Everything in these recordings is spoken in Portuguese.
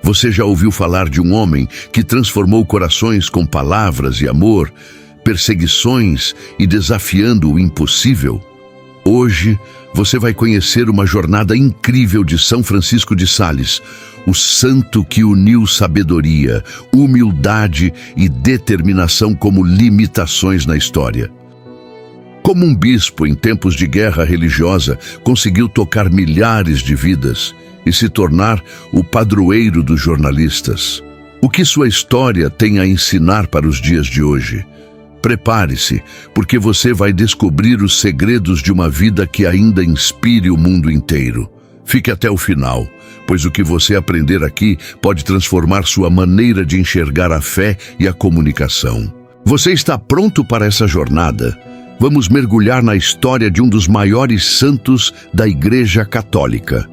Você já ouviu falar de um homem que transformou corações com palavras e amor, perseguições e desafiando o impossível? Hoje, você vai conhecer uma jornada incrível de São Francisco de Sales, o santo que uniu sabedoria, humildade e determinação como limitações na história. Como um bispo em tempos de guerra religiosa, conseguiu tocar milhares de vidas e se tornar o padroeiro dos jornalistas. O que sua história tem a ensinar para os dias de hoje? Prepare-se, porque você vai descobrir os segredos de uma vida que ainda inspire o mundo inteiro. Fique até o final, pois o que você aprender aqui pode transformar sua maneira de enxergar a fé e a comunicação. Você está pronto para essa jornada? Vamos mergulhar na história de um dos maiores santos da Igreja Católica.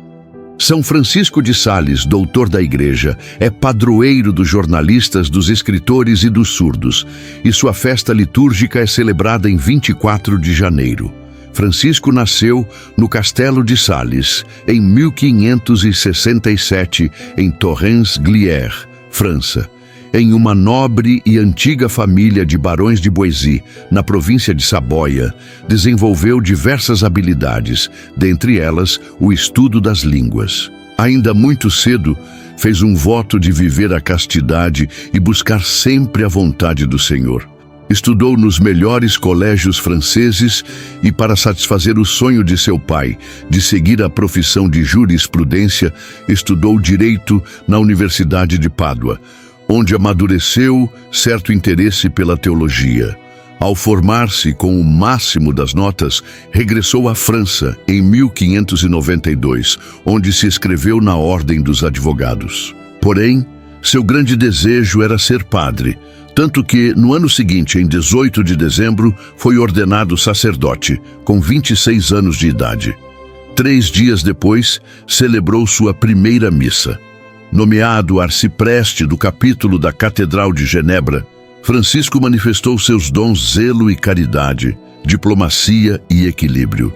São Francisco de Sales, doutor da Igreja, é padroeiro dos jornalistas, dos escritores e dos surdos, e sua festa litúrgica é celebrada em 24 de janeiro. Francisco nasceu no Castelo de Sales, em 1567, em Torrens-Glières, França. Em uma nobre e antiga família de barões de Boisy, na província de Saboia, desenvolveu diversas habilidades, dentre elas o estudo das línguas. Ainda muito cedo, fez um voto de viver a castidade e buscar sempre a vontade do Senhor. Estudou nos melhores colégios franceses e, para satisfazer o sonho de seu pai de seguir a profissão de jurisprudência, estudou Direito na Universidade de Pádua, onde amadureceu certo interesse pela teologia. Ao formar-se com o máximo das notas, regressou à França em 1592, onde se inscreveu na Ordem dos Advogados. Porém, seu grande desejo era ser padre, tanto que, no ano seguinte, em 18 de dezembro, foi ordenado sacerdote, com 26 anos de idade. 3 dias depois, celebrou sua primeira missa. Nomeado arcipreste do capítulo da Catedral de Genebra, Francisco manifestou seus dons zelo e caridade, diplomacia e equilíbrio.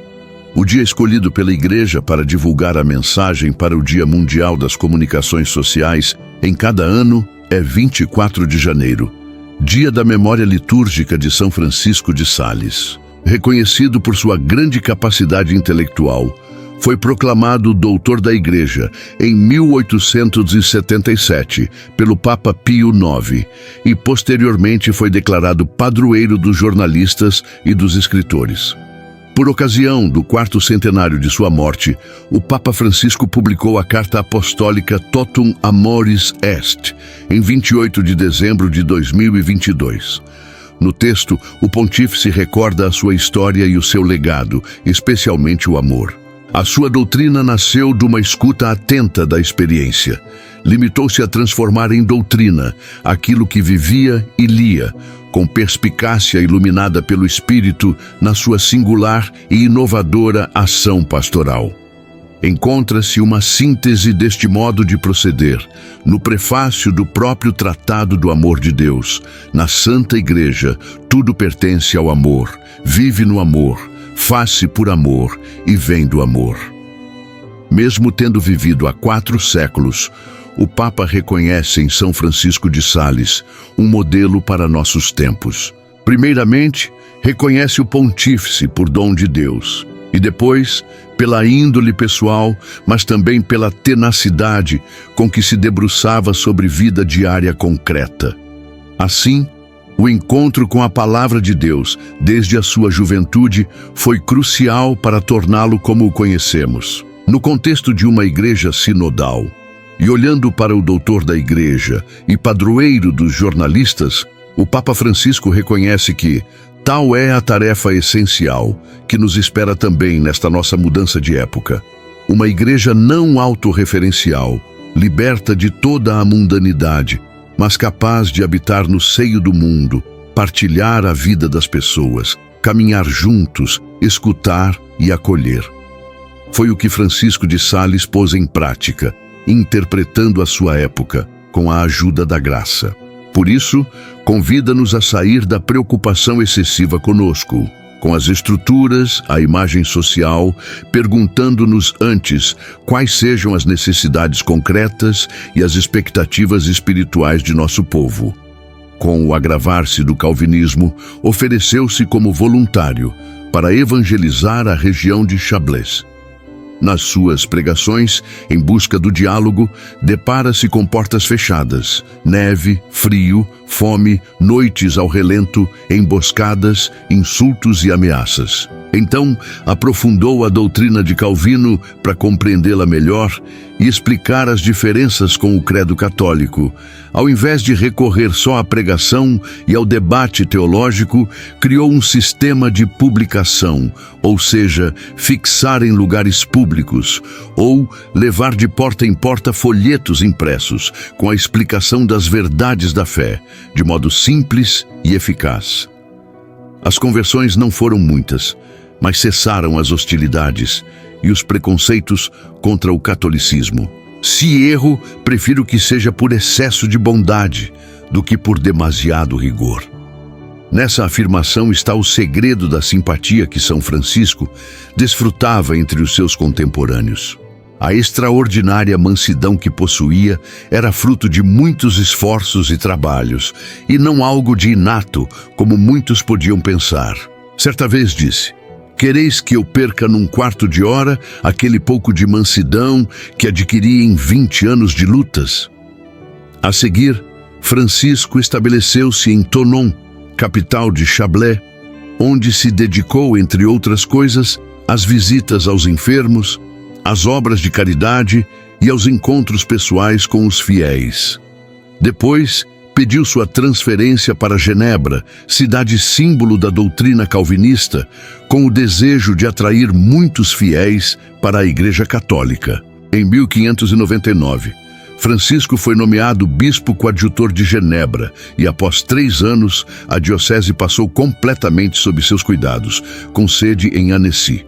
O dia escolhido pela Igreja para divulgar a mensagem para o Dia Mundial das Comunicações Sociais em cada ano é 24 de janeiro, dia da memória litúrgica de São Francisco de Sales. Reconhecido por sua grande capacidade intelectual, foi proclamado doutor da Igreja em 1877 pelo Papa Pio IX e posteriormente foi declarado padroeiro dos jornalistas e dos escritores. Por ocasião do 4º centenário de sua morte, o Papa Francisco publicou a Carta Apostólica Totum Amoris Est, em 28 de dezembro de 2022. No texto, o pontífice recorda a sua história e o seu legado, especialmente o amor. A sua doutrina nasceu de uma escuta atenta da experiência. Limitou-se a transformar em doutrina aquilo que vivia e lia, com perspicácia iluminada pelo Espírito na sua singular e inovadora ação pastoral. Encontra-se uma síntese deste modo de proceder no prefácio do próprio Tratado do Amor de Deus. Na Santa Igreja, tudo pertence ao amor, vive no amor, faz-se por amor e vem do amor. Mesmo tendo vivido há 4 séculos, o Papa reconhece em São Francisco de Sales um modelo para nossos tempos. Primeiramente, reconhece o pontífice por dom de Deus, e depois, pela índole pessoal, mas também pela tenacidade com que se debruçava sobre vida diária concreta. Assim, o encontro com a Palavra de Deus, desde a sua juventude, foi crucial para torná-lo como o conhecemos. No contexto de uma igreja sinodal, e olhando para o doutor da Igreja e padroeiro dos jornalistas, o Papa Francisco reconhece que tal é a tarefa essencial que nos espera também nesta nossa mudança de época. Uma igreja não autorreferencial, liberta de toda a mundanidade, mas capaz de habitar no seio do mundo, partilhar a vida das pessoas, caminhar juntos, escutar e acolher. Foi o que Francisco de Sales pôs em prática, interpretando a sua época com a ajuda da graça. Por isso, convida-nos a sair da preocupação excessiva conosco. com as estruturas, a imagem social, perguntando-nos antes quais sejam as necessidades concretas e as expectativas espirituais de nosso povo. Com o agravar-se do calvinismo, ofereceu-se como voluntário para evangelizar a região de Chablais. Nas suas pregações, em busca do diálogo, depara-se com portas fechadas, neve, frio, fome, noites ao relento, emboscadas, insultos e ameaças. Então, aprofundou a doutrina de Calvino para compreendê-la melhor e explicar as diferenças com o credo católico. Ao invés de recorrer só à pregação e ao debate teológico, criou um sistema de publicação, ou seja, fixar em lugares públicos, ou levar de porta em porta folhetos impressos com a explicação das verdades da fé, de modo simples e eficaz. As conversões não foram muitas, mas cessaram as hostilidades e os preconceitos contra o catolicismo. Se erro, prefiro que seja por excesso de bondade do que por demasiado rigor. Nessa afirmação está o segredo da simpatia que São Francisco desfrutava entre os seus contemporâneos. A extraordinária mansidão que possuía era fruto de muitos esforços e trabalhos, e não algo de inato, como muitos podiam pensar. Certa vez disse: "Quereis que eu perca num quarto de hora aquele pouco de mansidão que adquiri em 20 anos de lutas?" A seguir, Francisco estabeleceu-se em Thonon, capital de Chablais, onde se dedicou, entre outras coisas, às visitas aos enfermos, às obras de caridade e aos encontros pessoais com os fiéis. Depois, pediu sua transferência para Genebra, cidade símbolo da doutrina calvinista, com o desejo de atrair muitos fiéis para a Igreja Católica. Em 1599, Francisco foi nomeado bispo coadjutor de Genebra e, após 3 anos, a diocese passou completamente sob seus cuidados, com sede em Annecy.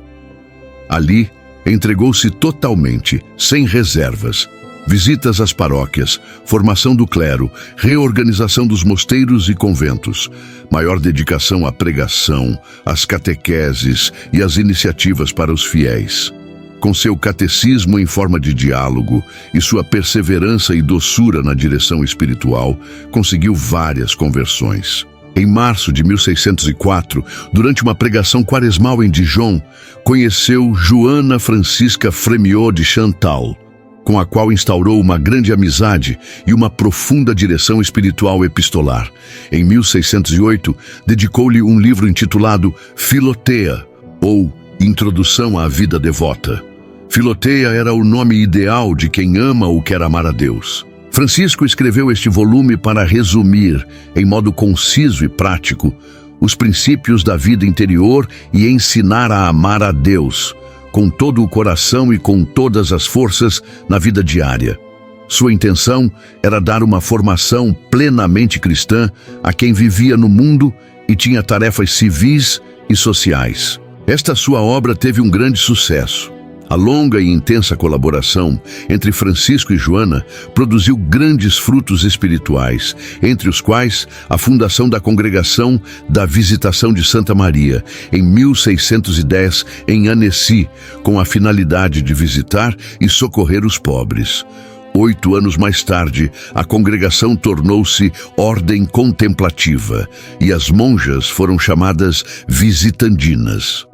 Ali, entregou-se totalmente, sem reservas. Visitas às paróquias, formação do clero, reorganização dos mosteiros e conventos, maior dedicação à pregação, às catequeses e às iniciativas para os fiéis. Com seu catecismo em forma de diálogo e sua perseverança e doçura na direção espiritual, conseguiu várias conversões. Em março de 1604, durante uma pregação quaresmal em Dijon, conheceu Joana Francisca Frémiot de Chantal, com a qual instaurou uma grande amizade e uma profunda direção espiritual epistolar. Em 1608, dedicou-lhe um livro intitulado Filotea, ou Introdução à Vida Devota. Filotea era o nome ideal de quem ama ou quer amar a Deus. Francisco escreveu este volume para resumir, em modo conciso e prático, os princípios da vida interior e ensinar a amar a Deus, com todo o coração e com todas as forças na vida diária. Sua intenção era dar uma formação plenamente cristã a quem vivia no mundo e tinha tarefas civis e sociais. Esta sua obra teve um grande sucesso. A longa e intensa colaboração entre Francisco e Joana produziu grandes frutos espirituais, entre os quais a fundação da Congregação da Visitação de Santa Maria, em 1610, em Annecy, com a finalidade de visitar e socorrer os pobres. 8 anos mais tarde, a congregação tornou-se Ordem Contemplativa e as monjas foram chamadas Visitandinas.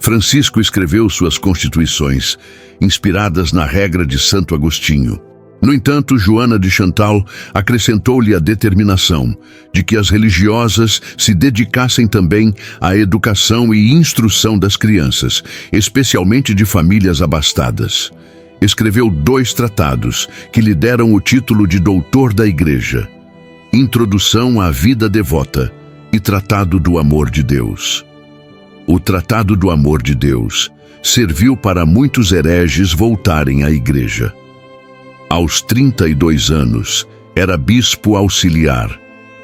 Francisco escreveu suas constituições, inspiradas na regra de Santo Agostinho. No entanto, Joana de Chantal acrescentou-lhe a determinação de que as religiosas se dedicassem também à educação e instrução das crianças, especialmente de famílias abastadas. Escreveu 2 tratados que lhe deram o título de Doutor da Igreja: Introdução à Vida Devota e Tratado do Amor de Deus. O Tratado do Amor de Deus serviu para muitos hereges voltarem à Igreja. Aos 32 anos, era bispo auxiliar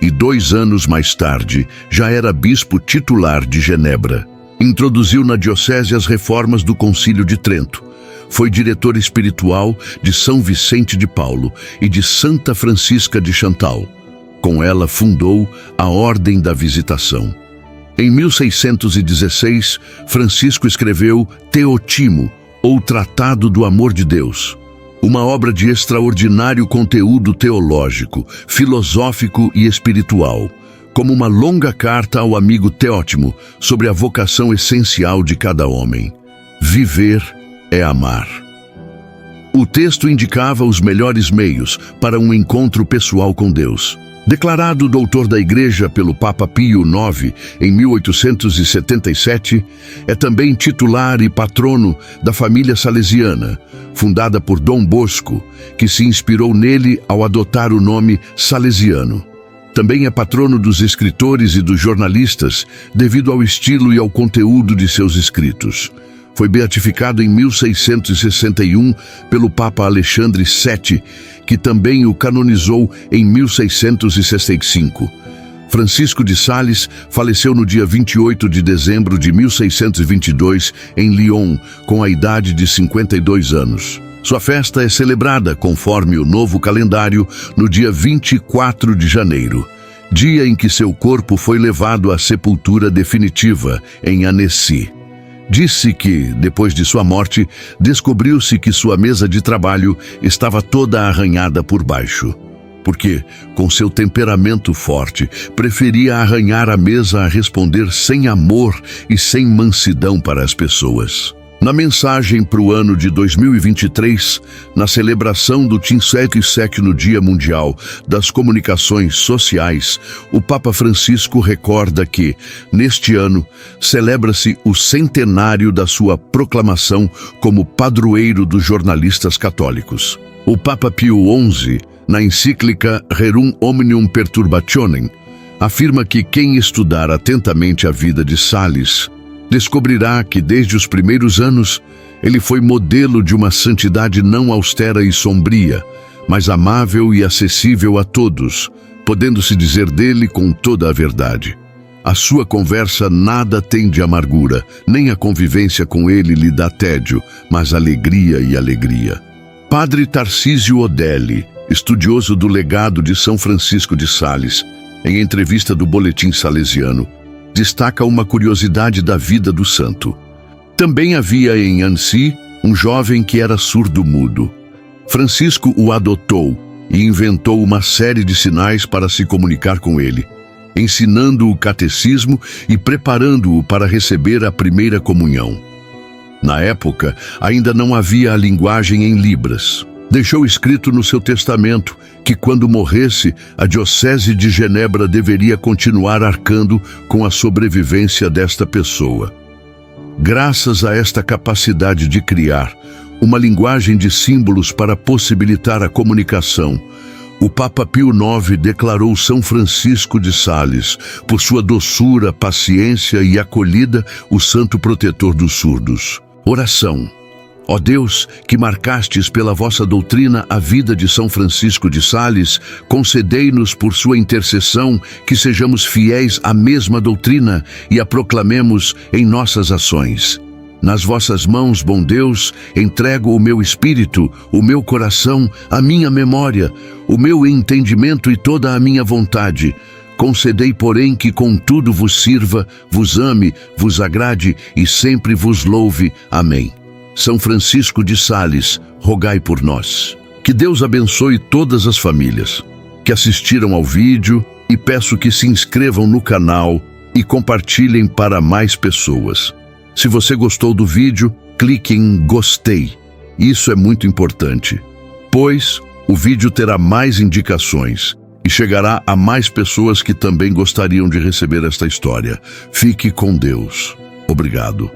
e 2 anos mais tarde já era bispo titular de Genebra. Introduziu na diocese as reformas do Concílio de Trento. Foi diretor espiritual de São Vicente de Paulo e de Santa Francisca de Chantal. Com ela fundou a Ordem da Visitação. Em 1616, Francisco escreveu Teotimo, ou Tratado do Amor de Deus, uma obra de extraordinário conteúdo teológico, filosófico e espiritual, como uma longa carta ao amigo Teótimo sobre a vocação essencial de cada homem. Viver é amar. O texto indicava os melhores meios para um encontro pessoal com Deus. Declarado doutor da Igreja pelo Papa Pio IX em 1877, é também titular e patrono da família salesiana, fundada por Dom Bosco, que se inspirou nele ao adotar o nome salesiano. Também é patrono dos escritores e dos jornalistas, devido ao estilo e ao conteúdo de seus escritos. Foi beatificado em 1661 pelo Papa Alexandre VII, que também o canonizou em 1665. Francisco de Sales faleceu no dia 28 de dezembro de 1622 em Lyon, com a idade de 52 anos. Sua festa é celebrada, conforme o novo calendário, no dia 24 de janeiro, dia em que seu corpo foi levado à sepultura definitiva, em Annecy. Disse que, depois de sua morte, descobriu-se que sua mesa de trabalho estava toda arranhada por baixo, porque, com seu temperamento forte, preferia arranhar a mesa a responder sem amor e sem mansidão para as pessoas. Na mensagem para o ano de 2023, na celebração do 27º Dia Mundial das Comunicações Sociais, o Papa Francisco recorda que, neste ano, celebra-se o centenário da sua proclamação como padroeiro dos jornalistas católicos. O Papa Pio XI, na encíclica Rerum Omnium Perturbationem, afirma que quem estudar atentamente a vida de Sales descobrirá que, desde os primeiros anos, ele foi modelo de uma santidade não austera e sombria, mas amável e acessível a todos, podendo-se dizer dele com toda a verdade. A sua conversa nada tem de amargura, nem a convivência com ele lhe dá tédio, mas alegria e alegria. Padre Tarcísio Odelli, estudioso do legado de São Francisco de Sales, em entrevista do Boletim Salesiano, destaca uma curiosidade da vida do santo. Também havia em Annecy um jovem que era surdo-mudo. Francisco o adotou e inventou uma série de sinais para se comunicar com ele, ensinando-o o catecismo e preparando-o para receber a primeira comunhão. Na época, ainda não havia a linguagem em Libras. Deixou escrito no seu testamento que, quando morresse, a Diocese de Genebra deveria continuar arcando com a sobrevivência desta pessoa. Graças a esta capacidade de criar uma linguagem de símbolos para possibilitar a comunicação, o Papa Pio IX declarou São Francisco de Sales, por sua doçura, paciência e acolhida, o santo protetor dos surdos. Oração. Ó Deus, que marcastes pela vossa doutrina a vida de São Francisco de Sales, concedei-nos por sua intercessão que sejamos fiéis à mesma doutrina e a proclamemos em nossas ações. Nas vossas mãos, bom Deus, entrego o meu espírito, o meu coração, a minha memória, o meu entendimento e toda a minha vontade. Concedei, porém, que com tudo vos sirva, vos ame, vos agrade e sempre vos louve. Amém. São Francisco de Sales, rogai por nós. Que Deus abençoe todas as famílias que assistiram ao vídeo e peço que se inscrevam no canal e compartilhem para mais pessoas. Se você gostou do vídeo, clique em gostei. Isso é muito importante, pois o vídeo terá mais indicações e chegará a mais pessoas que também gostariam de receber esta história. Fique com Deus. Obrigado.